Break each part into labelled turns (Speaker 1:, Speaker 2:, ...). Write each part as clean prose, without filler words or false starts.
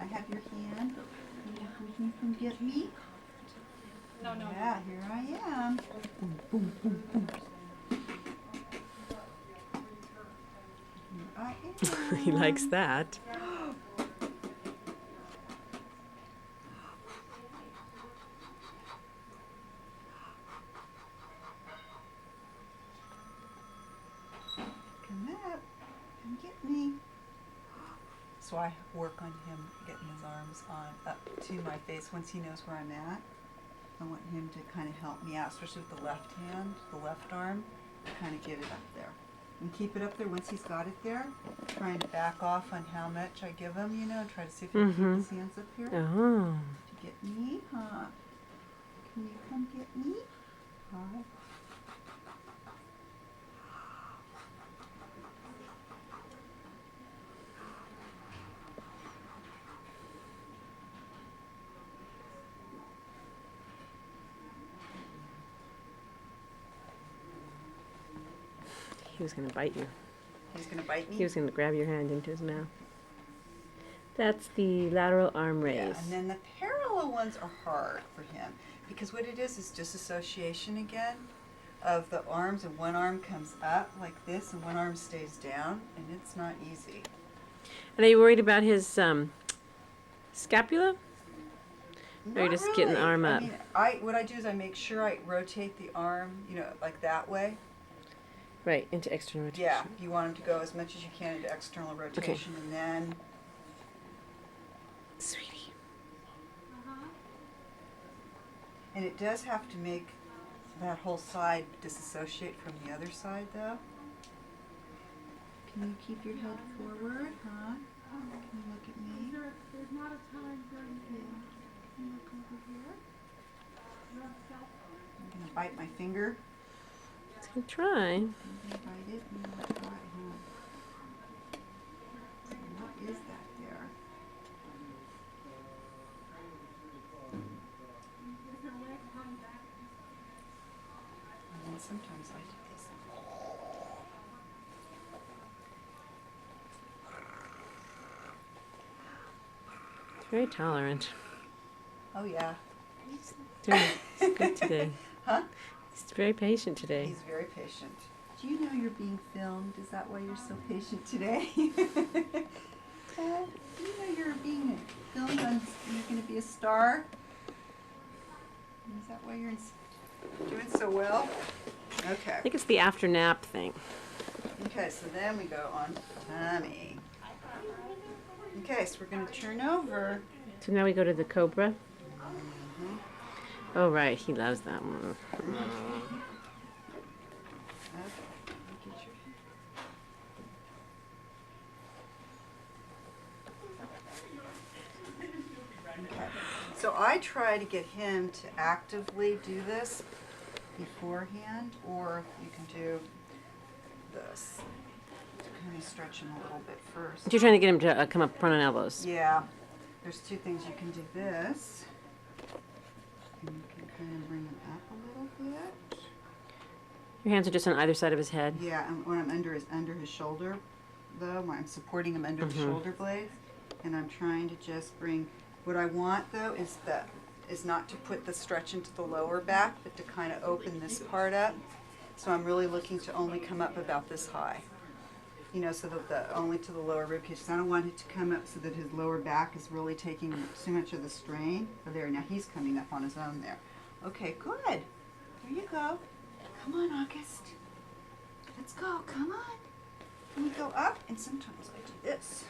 Speaker 1: I have your hand? Can you come get me?
Speaker 2: No, no.
Speaker 1: Yeah, here I am. Boom, boom, boom, boom. Here I am.
Speaker 3: He likes that.
Speaker 1: Come up. Come get me. So I work on him getting his arms on up to my face once he knows where I'm at. I want him to kind of help me out, especially with the left hand, the left arm, kind of get it up there. And keep it up there once he's got it there. Trying to back off on how much I give him, you know, and try to see if he can keep his hands up here.
Speaker 3: Oh.
Speaker 1: To get me, huh? Can you come get me? Hi.
Speaker 3: He was going to bite you.
Speaker 1: He's gonna bite me?
Speaker 3: He was going to grab your hand into his mouth. That's the lateral arm raise.
Speaker 1: Yeah, and then the parallel ones are hard for him because what it is disassociation again of the arms, and one arm comes up like this and one arm stays down, and it's not easy.
Speaker 3: And are you worried about his scapula? Or you
Speaker 1: Not
Speaker 3: just getting the
Speaker 1: really.
Speaker 3: arm up?
Speaker 1: I mean, what I do is I make sure I rotate the arm, you know, like that way.
Speaker 3: Right, into external rotation.
Speaker 1: Yeah, you want him to go as much as you can into external rotation, and then.
Speaker 3: Sweetie.
Speaker 1: And it does have to make that whole side disassociate from the other side, though. Can you keep your head forward, huh? Can you look at me?
Speaker 2: There's not a time for anything.
Speaker 1: Can you look over here? I'm gonna bite my finger.
Speaker 3: He's going to try.
Speaker 1: I'm gonna bite it and I'll try, huh? So what is that there? And then sometimes I do this.
Speaker 3: He's very tolerant.
Speaker 1: Oh yeah.
Speaker 3: He's good today.
Speaker 1: Huh?
Speaker 3: He's very patient today.
Speaker 1: He's very patient. Do you know you're being filmed? Is that why you're so patient today? Do you know you're being filmed and you're going to be a star? Is that why you're doing so well? Okay.
Speaker 3: I think it's the after nap thing.
Speaker 1: Okay, so then we go on tummy. Okay, so we're going to turn over.
Speaker 3: So now we go to the cobra. Oh, right. He loves that one.
Speaker 1: Okay. Get your Okay. So I try to get him to actively do this beforehand, or you can do this. Kind of stretch him a little bit first.
Speaker 3: You're trying to get him to come up front on elbows.
Speaker 1: Yeah. There's two things. You can do this. And you can kind of bring him up a little bit.
Speaker 3: Your hands are just on either side of his head.
Speaker 1: Yeah, and when I'm under his shoulder, though, when I'm supporting him under the shoulder blades, and I'm trying to just bring. What I want though is not to put the stretch into the lower back, but to kind of open this part up. So I'm really looking to only come up about this high. You know, so that only to the lower rib cage. So I don't want it to come up so that his lower back is really taking too much of the strain. Oh, there, now he's coming up on his own there. Okay, good. There you go. Come on, August. Let's go. Come on. Can we go up? And sometimes I do this.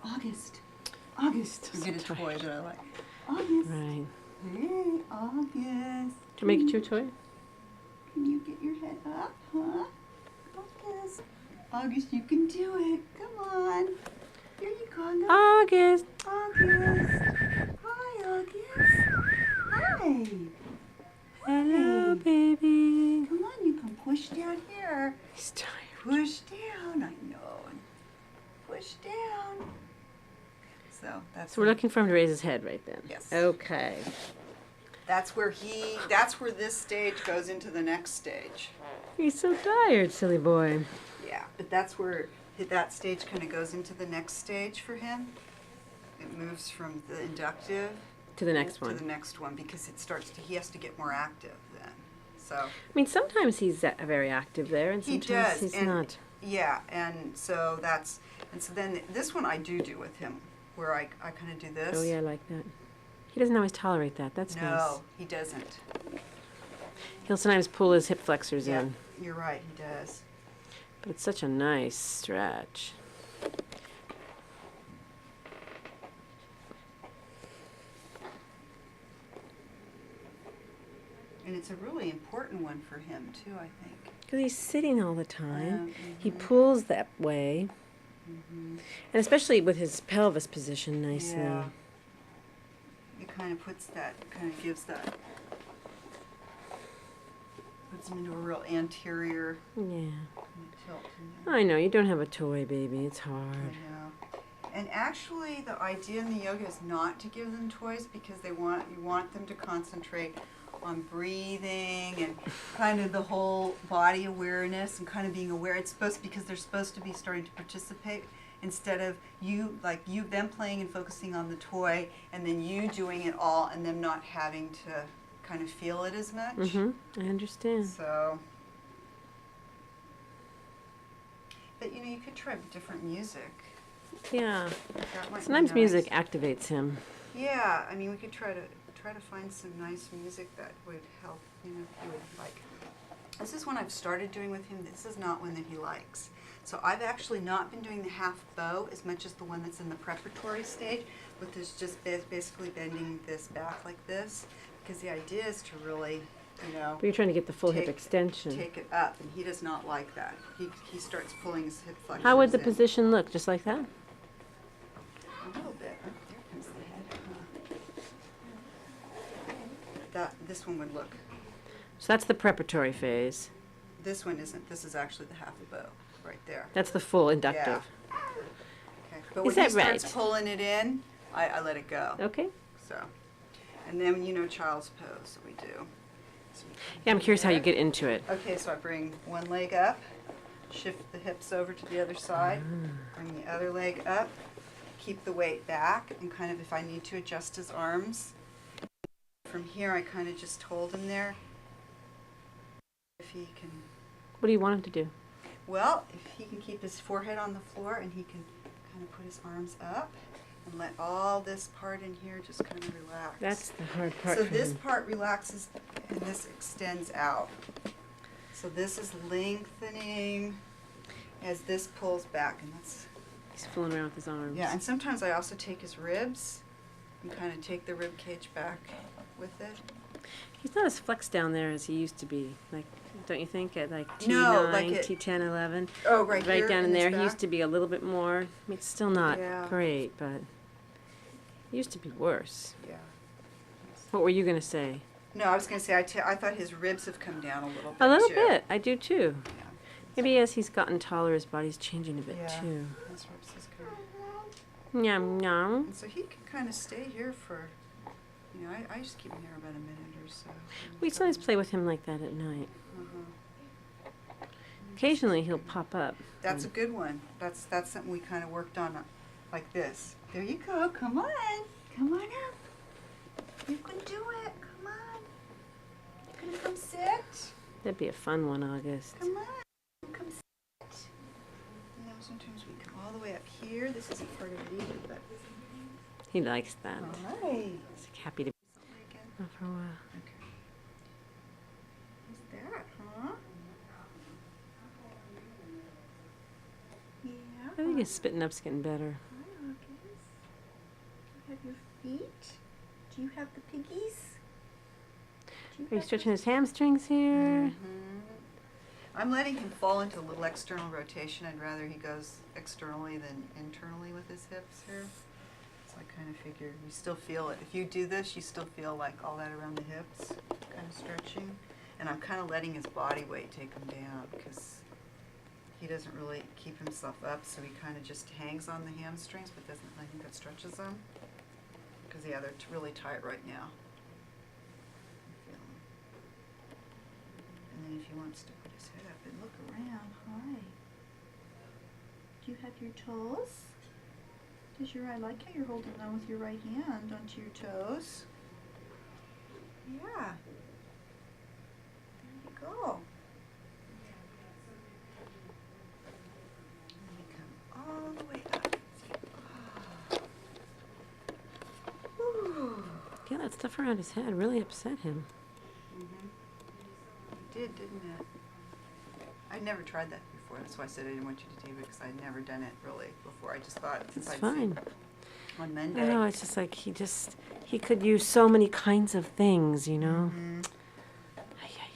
Speaker 1: August. August.
Speaker 3: So
Speaker 1: Get a toy
Speaker 3: tired.
Speaker 1: that I like. August.
Speaker 3: Right.
Speaker 1: Hey, August.
Speaker 3: To make it your toy?
Speaker 1: Can you get your head up, huh? August. August, you can do it. Come on. Here you go. Look.
Speaker 3: August.
Speaker 1: August. Hi, August. Hi.
Speaker 3: Hello,
Speaker 1: Hey.
Speaker 3: baby.
Speaker 1: Come on, you can push down here.
Speaker 3: He's tired.
Speaker 1: Push down. I know. Push down. So that's.
Speaker 3: So we're looking for him to raise his head right then.
Speaker 1: Yes.
Speaker 3: Okay.
Speaker 1: That's where that's where this stage goes into the next stage.
Speaker 3: He's so tired, silly boy.
Speaker 1: Yeah, but that's where that stage kind of goes into the next stage for him. It moves from the inductive
Speaker 3: To the next
Speaker 1: to the
Speaker 3: one.
Speaker 1: next one because he has to get more active then. So
Speaker 3: I mean, sometimes he's very active there, and
Speaker 1: he
Speaker 3: sometimes
Speaker 1: does,
Speaker 3: he's
Speaker 1: and
Speaker 3: not.
Speaker 1: yeah, and so then this one I do with him, where I kind of do this.
Speaker 3: Oh yeah, I like that. He doesn't always tolerate that. That's nice.
Speaker 1: No, he doesn't.
Speaker 3: He'll sometimes pull his hip flexors
Speaker 1: Yeah,
Speaker 3: in,
Speaker 1: you're right, he does.
Speaker 3: but it's such a nice stretch.
Speaker 1: And it's a really important one for him too, I think.
Speaker 3: Because he's sitting all the time. He
Speaker 1: Mhm.
Speaker 3: pulls that way,
Speaker 1: Mhm.
Speaker 3: and especially with his pelvis position nicely.
Speaker 1: Yeah. It kind of gives that, puts him into a real anterior
Speaker 3: Yeah.
Speaker 1: kind of tilt. In there.
Speaker 3: I know, you don't have a toy, baby. It's
Speaker 1: I
Speaker 3: hard.
Speaker 1: know. And actually, the idea in the yoga is not to give them toys because you want them to concentrate on breathing and kind of the whole body awareness and kind of being aware. It's because they're supposed to be starting to participate instead of them playing and focusing on the toy and then you doing it all and them not having to kind of feel it as much.
Speaker 3: I understand.
Speaker 1: So, but you could try different music.
Speaker 3: Yeah.
Speaker 1: That might be
Speaker 3: Sometimes
Speaker 1: nice.
Speaker 3: music activates him.
Speaker 1: Yeah, I mean, we could try to find some nice music that would help, if you would like. This is one I've started doing with him. This is not one that he likes. So I've actually not been doing the half bow as much as the one that's in the preparatory stage, but there's just basically bending this back like this, because the idea is to really,
Speaker 3: But you're trying to get the full hip extension.
Speaker 1: take it up, and he does not like that. He starts pulling his hip flexors
Speaker 3: How would the
Speaker 1: in.
Speaker 3: position look? Just like that?
Speaker 1: A little bit. Oh, there comes the head. This one would look.
Speaker 3: So that's the preparatory phase.
Speaker 1: This one isn't. This is actually the half bow right there.
Speaker 3: That's the full inductive.
Speaker 1: Okay. But
Speaker 3: Is
Speaker 1: when he
Speaker 3: that right?
Speaker 1: starts pulling it in, I let it go.
Speaker 3: Okay.
Speaker 1: So, and then child's pose. So we do. So we
Speaker 3: Yeah, I'm curious how you get into it.
Speaker 1: Okay, so I bring one leg up, shift the hips over to the other side, bring the other leg up, keep the weight back, and kind of if I need to adjust his arms. From here, I kind of just hold him there. If he can,
Speaker 3: What do you want him to do?
Speaker 1: well, if he can keep his forehead on the floor and he can kind of put his arms up and let all this part in here just kind of relax.
Speaker 3: That's the hard part
Speaker 1: So
Speaker 3: for
Speaker 1: this
Speaker 3: him.
Speaker 1: part relaxes and this extends out. So this is lengthening as this pulls back, and that's,
Speaker 3: He's fooling around with his arms.
Speaker 1: yeah, and sometimes I also take his ribs and kind of take the rib cage back with it.
Speaker 3: He's not as flexed down there as he used to be. Like, don't you think? At like T9,
Speaker 1: No, like
Speaker 3: T10, 11.
Speaker 1: Oh, right here
Speaker 3: down in
Speaker 1: his
Speaker 3: there. He
Speaker 1: back?
Speaker 3: used to be a little bit more. I mean, it's still not
Speaker 1: Yeah.
Speaker 3: great, but it used to be worse.
Speaker 1: Yeah.
Speaker 3: What were you going to say?
Speaker 1: No, I was going to say, I thought his ribs have come down a little bit,
Speaker 3: A little
Speaker 1: too.
Speaker 3: bit. I do too.
Speaker 1: Yeah.
Speaker 3: Maybe as he's gotten taller, his body's changing a bit
Speaker 1: Yeah.
Speaker 3: too.
Speaker 1: His ribs has come.
Speaker 3: Yum yum.
Speaker 1: And so he can kind of stay here for, I just keep him here about a minute or so.
Speaker 3: We sometimes play with him like that at night.
Speaker 1: Uh-huh.
Speaker 3: Occasionally he'll pop up.
Speaker 1: That's a good one. That's something we kind of worked on, like this. There you go. Come on. Come on up. You can do it. Come on. You gonna come sit?
Speaker 3: That'd be a fun one, August.
Speaker 1: Come on. Come sit. Sometimes we come all the way up here. This isn't part of it either, but.
Speaker 3: He likes that.
Speaker 1: All right.
Speaker 3: He's happy to be
Speaker 1: Again.
Speaker 3: out for a while.
Speaker 1: Okay. What's that, huh? Yeah.
Speaker 3: I think his spitting up's getting better.
Speaker 1: Hi, August. Do you have your feet? Do you have the piggies? Do
Speaker 3: Are you stretching his hamstrings here?
Speaker 1: I'm letting him fall into a little external rotation. I'd rather he goes externally than internally with his hips here. So I kind of figured you still feel it. If you do this, you still feel like all that around the hips, kind of stretching. And I'm kind of letting his body weight take him down because he doesn't really keep himself up, so he kind of just hangs on the hamstrings, but doesn't. I think that stretches them. Because yeah, they're really tight right now. And then if he wants to put his head up and look around, hi. Do you have your toes. I like how you're holding on with your right hand onto your toes. Yeah. There you go. And you come all the way up. Whew.
Speaker 3: Yeah, that stuff around his head really upset him.
Speaker 1: It did, didn't it? I'd never tried that before. That's why I said I didn't want you to do it, because I'd never done it really before. I just thought since
Speaker 3: It's
Speaker 1: I'd
Speaker 3: fine.
Speaker 1: seen on Monday.
Speaker 3: I know, it's just like he could use so many kinds of things, you know?
Speaker 1: Mhm.
Speaker 3: Ay, ay,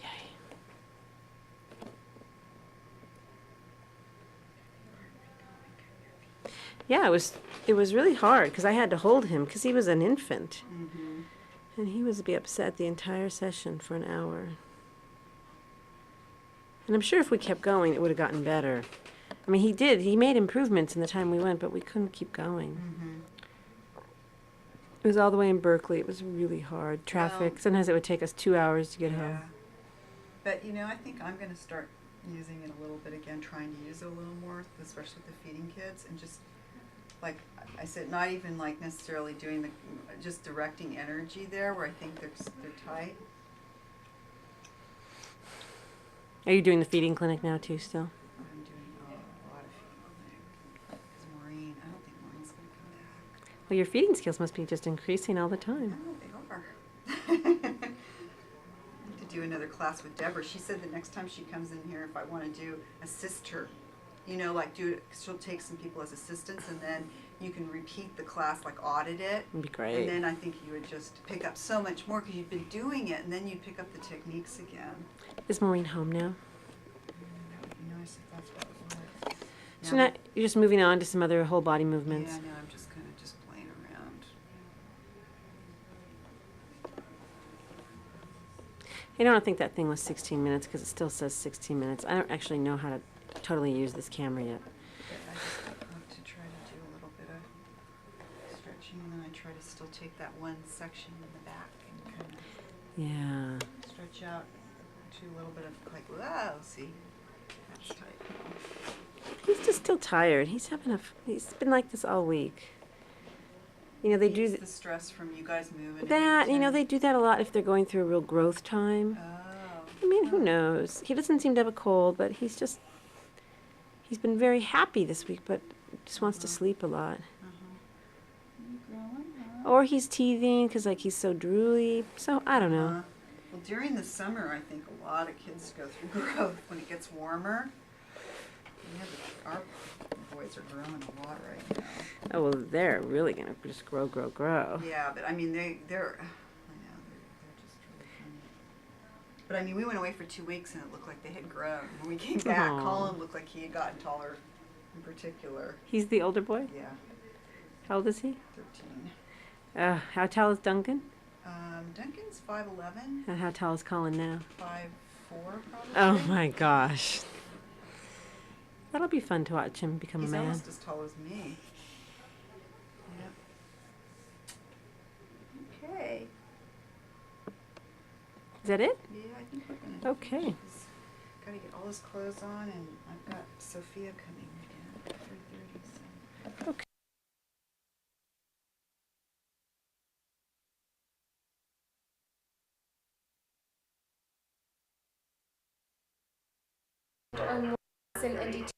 Speaker 3: ay. Yeah, it was really hard because I had to hold him because he was an infant.
Speaker 1: Mhm.
Speaker 3: And he was be upset the entire session for an hour. And I'm sure if we kept going, it would have gotten better. I mean, he made improvements in the time we went, but we couldn't keep going.
Speaker 1: Mhm.
Speaker 3: It was all the way in Berkeley. It was really hard. Traffic.
Speaker 1: Well,
Speaker 3: Sometimes it would take us 2 hours to get home.
Speaker 1: But I think I'm going to start using it a little bit again, trying to use it a little more, especially with the feeding kids, and just like I said, not even like necessarily doing just directing energy there where I think they're tight.
Speaker 3: Are you doing the feeding clinic now too still?
Speaker 1: I'm doing a lot of feeding clinic because Maureen, I don't think Maureen's going to come back.
Speaker 3: Well, your feeding skills must be just increasing all the time.
Speaker 1: No, they are. I need to do another class with Deborah. She said the next time she comes in here, if I want to assist her, like she'll take some people as assistants, and then you can repeat the class, like audit it.
Speaker 3: It'd be great.
Speaker 1: And then I think you would just pick up so much more because you've been doing it, and then you'd pick up the techniques again.
Speaker 3: Is Maureen home now?
Speaker 1: That would be nice if that's what it was.
Speaker 3: So now you're just moving on to some other whole body movements.
Speaker 1: Yeah, no, I'm just kind of just playing around.
Speaker 3: I don't think that thing was 16 minutes because it still says 16 minutes. I don't actually know how to totally use this camera yet.
Speaker 1: But I just like to try to do a little bit of stretching, and then I try to still take that one section in the back and kind of
Speaker 3: Yeah.
Speaker 1: stretch out to a little bit of like, whoa, see, that's tight.
Speaker 3: He's just still tired. He's been like this all week. They do
Speaker 1: The stress from you guys moving.
Speaker 3: that. They do that a lot if they're going through a real growth time.
Speaker 1: Oh.
Speaker 3: I mean, who knows? He doesn't seem to have a cold, but he's been very happy this week, but just wants to sleep a lot.
Speaker 1: You growing, huh?
Speaker 3: Or he's teething because he's so drooly. So I don't know.
Speaker 1: Well, during the summer, I think a lot of kids go through growth when it gets warmer. Our boys are growing a lot right now.
Speaker 3: Oh well, they're really gonna just grow.
Speaker 1: Yeah, but I mean they're just really funny. But I mean we went away for 2 weeks and it looked like they had grown. When we came back,
Speaker 3: Aw.
Speaker 1: Colin looked like he had gotten taller, in particular.
Speaker 3: He's the older boy.
Speaker 1: Yeah,
Speaker 3: How old is he?
Speaker 1: 13.
Speaker 3: How tall is Duncan?
Speaker 1: Duncan's 5'11",
Speaker 3: And how tall is Colin now?
Speaker 1: 5'4", probably.
Speaker 3: Oh my gosh. That'll be fun to watch him become
Speaker 1: He's
Speaker 3: a man.
Speaker 1: almost as tall as me. Yep. Okay.
Speaker 3: Is that it?
Speaker 1: Yeah, I think we're gonna.
Speaker 3: Okay.
Speaker 1: Gotta get all his clothes on, and I've got Sophia coming again at 3:30. So.
Speaker 3: Okay.
Speaker 4: On in NDT